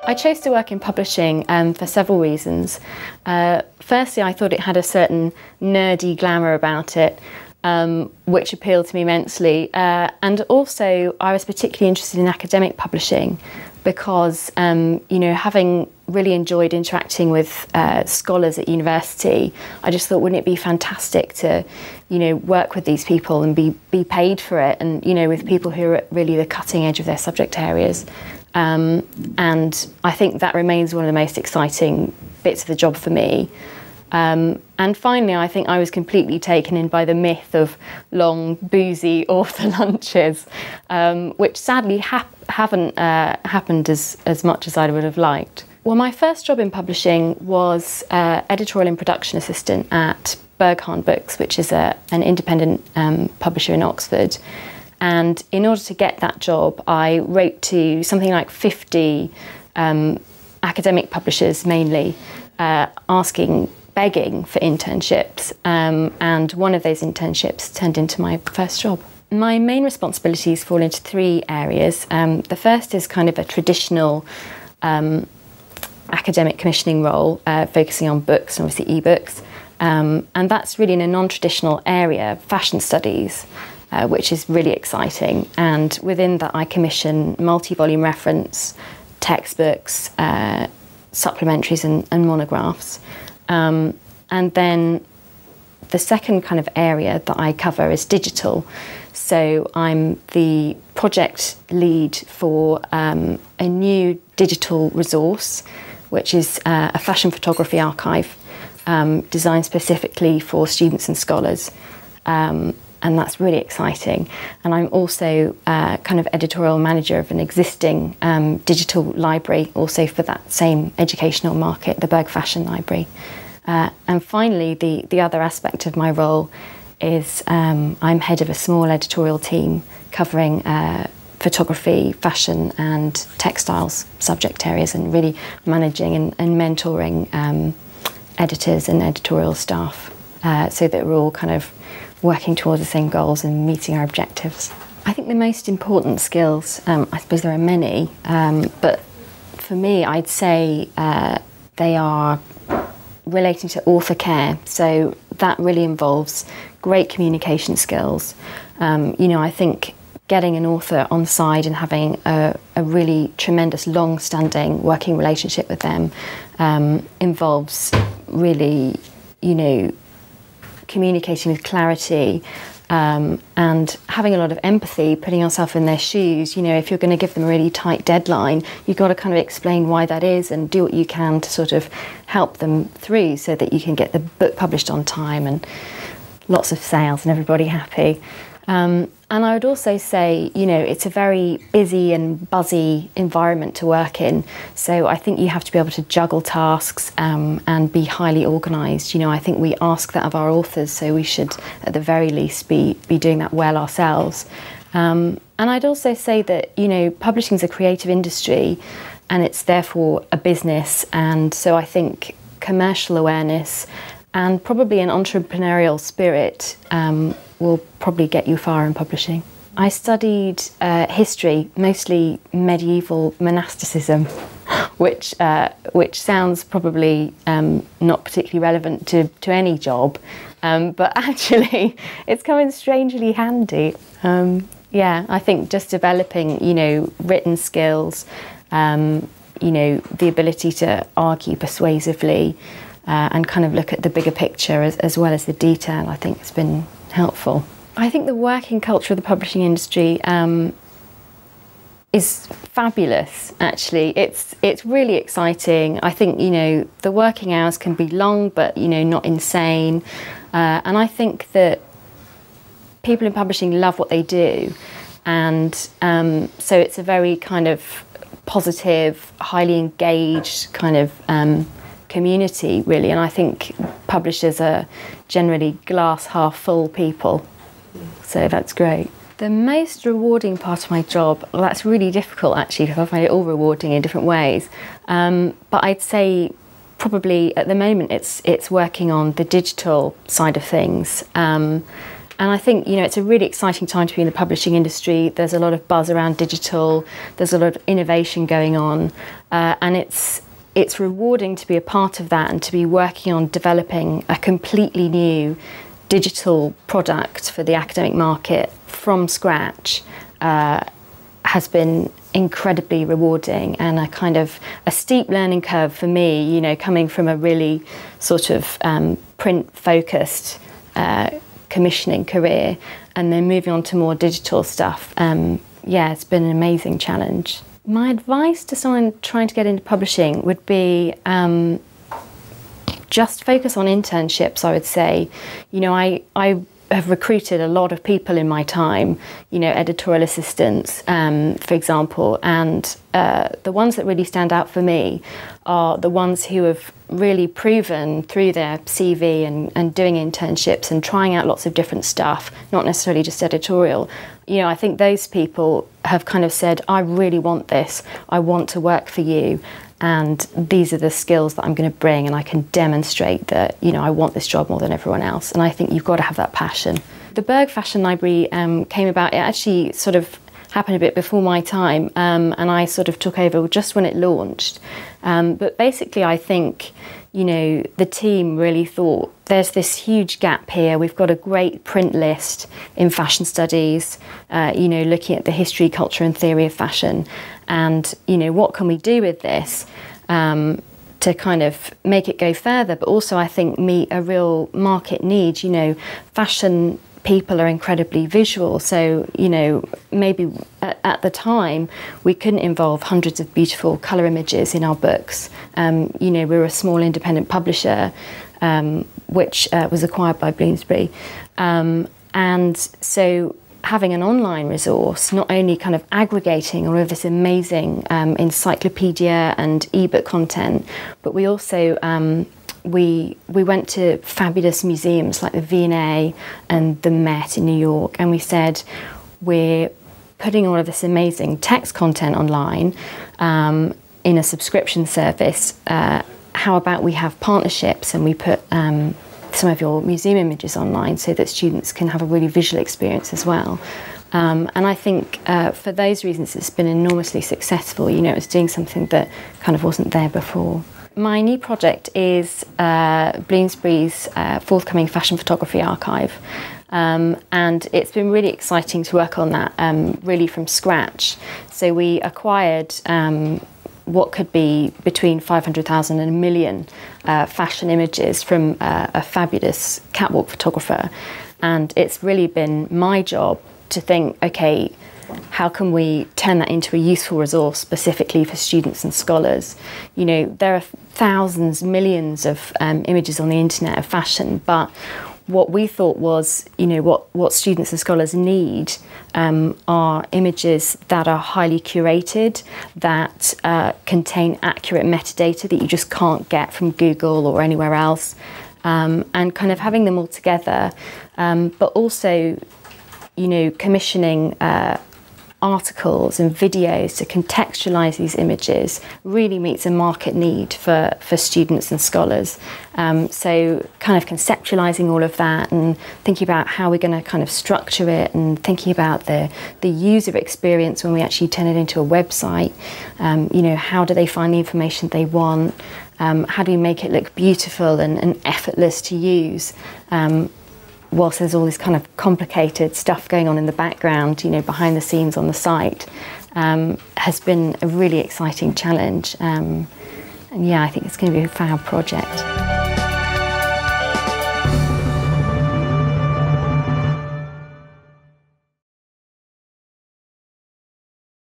I chose to work in publishing for several reasons. Firstly, I thought it had a certain nerdy glamour about it, which appealed to me immensely. And also, I was particularly interested in academic publishing because, having really enjoyed interacting with scholars at university, I just thought, wouldn't it be fantastic to, work with these people and be paid for it, and, with people who are at really the cutting edge of their subject areas. And I think that remains one of the most exciting bits of the job for me. And finally, I think I was completely taken in by the myth of long, boozy author lunches, which sadly haven't happened as much as I would have liked. Well, my first job in publishing was editorial and production assistant at Theburgh Books, which is an independent publisher in Oxford. And in order to get that job, I wrote to something like 50 academic publishers mainly, begging for internships, and one of those internships turned into my first job. My main responsibilities fall into three areas. The first is kind of a traditional academic commissioning role, focusing on books and obviously ebooks, and that's really in a non-traditional area, fashion studies, which is really exciting. And within that, I commission multi-volume reference, textbooks, supplementaries and monographs. And then the second kind of area that I cover is digital. So I'm the project lead for a new digital resource, which is a fashion photography archive designed specifically for students and scholars. And that's really exciting. And I'm also kind of editorial manager of an existing digital library, also for that same educational market, the Berg Fashion Library. And finally, the other aspect of my role is I'm head of a small editorial team covering photography, fashion and textiles subject areas, and really managing and mentoring editors and editorial staff so that we're all kind of working towards the same goals and meeting our objectives. I think the most important skills, I suppose there are many, but for me I'd say they are relating to author care. So that really involves great communication skills. I think getting an author on side and having a really tremendous long-standing working relationship with them involves really, communicating with clarity and having a lot of empathy, putting yourself in their shoes. If you're going to give them a really tight deadline, you've got to kind of explain why that is and do what you can to sort of help them through so that you can get the book published on time and lots of sales and everybody happy. And I would also say, it's a very busy and buzzy environment to work in. So I think you have to be able to juggle tasks and be highly organised. I think we ask that of our authors, so we should, at the very least, be doing that well ourselves. And I'd also say that, publishing is a creative industry and it's therefore a business. And so I think commercial awareness and probably an entrepreneurial spirit will probably get you far in publishing. I studied history, mostly medieval monasticism, which sounds probably not particularly relevant to any job, but actually it's come in strangely handy. I think just developing, written skills, the ability to argue persuasively, and kind of look at the bigger picture as well as the detail, I think has been helpful. I think the working culture of the publishing industry is fabulous, actually. It's really exciting. I think, the working hours can be long, but, not insane. And I think that people in publishing love what they do. And so it's a very kind of positive, highly engaged kind of community, really. And I think publishers are generally glass half full people. So that's great. The most rewarding part of my job, well, that's really difficult actually, because I find it all rewarding in different ways. But I'd say probably at the moment it's working on the digital side of things. And I think, you know, it's a really exciting time to be in the publishing industry. There's a lot of buzz around digital, there's a lot of innovation going on, and it's rewarding to be a part of that and to be working on developing a completely new digital product for the academic market from scratch. Has been incredibly rewarding, and a steep learning curve for me, you know, coming from a really sort of print focused commissioning career and then moving on to more digital stuff. Yeah, it's been an amazing challenge. My advice to someone trying to get into publishing would be just focus on internships, I would say. You know, I have recruited a lot of people in my time, you know, editorial assistants, for example, and the ones that really stand out for me are the ones who have really proven through their CV and doing internships and trying out lots of different stuff, not necessarily just editorial. You know, I think those people have kind of said, I really want this, I want to work for you, and these are the skills that I'm going to bring, and I can demonstrate that, you know, I want this job more than everyone else. And I think you've got to have that passion. The Theburgh Fashion Library came about, it actually sort of happened a bit before my time, and I sort of took over just when it launched. But basically I think, you know, the team really thought there's this huge gap here. We've got a great print list in fashion studies, you know, looking at the history, culture and theory of fashion. And, you know, what can we do with this to kind of make it go further, but also I think meet a real market need. You know, fashion people are incredibly visual, so, you know, maybe at the time we couldn't involve hundreds of beautiful colour images in our books. You know, we were a small independent publisher which was acquired by Bloomsbury, and so having an online resource, not only kind of aggregating all of this amazing encyclopedia and ebook content, but we also we went to fabulous museums like the V&A and the Met in New York, and we said, we're putting all of this amazing text content online in a subscription service. How about we have partnerships and we put some of your museum images online so that students can have a really visual experience as well. And I think for those reasons it's been enormously successful. You know, it's doing something that kind of wasn't there before. My new project is Bloomsbury's forthcoming fashion photography archive. And it's been really exciting to work on that really from scratch. So we acquired what could be between 500,000 and 1 million fashion images from a fabulous catwalk photographer. And it's really been my job to think, okay, how can we turn that into a useful resource specifically for students and scholars? You know, there are thousands, millions of images on the internet of fashion, but what we thought was, you know, what students and scholars need are images that are highly curated, that contain accurate metadata that you just can't get from Google or anywhere else, and kind of having them all together, but also, you know, commissioning articles and videos to contextualise these images really meets a market need for students and scholars. So kind of conceptualising all of that and thinking about how we're going to kind of structure it, and thinking about the user experience when we actually turn it into a website. You know, how do they find the information they want? How do we make it look beautiful and effortless to use? Whilst there's all this kind of complicated stuff going on in the background, you know, behind the scenes on the site, has been a really exciting challenge. And yeah, I think it's going to be a fab project.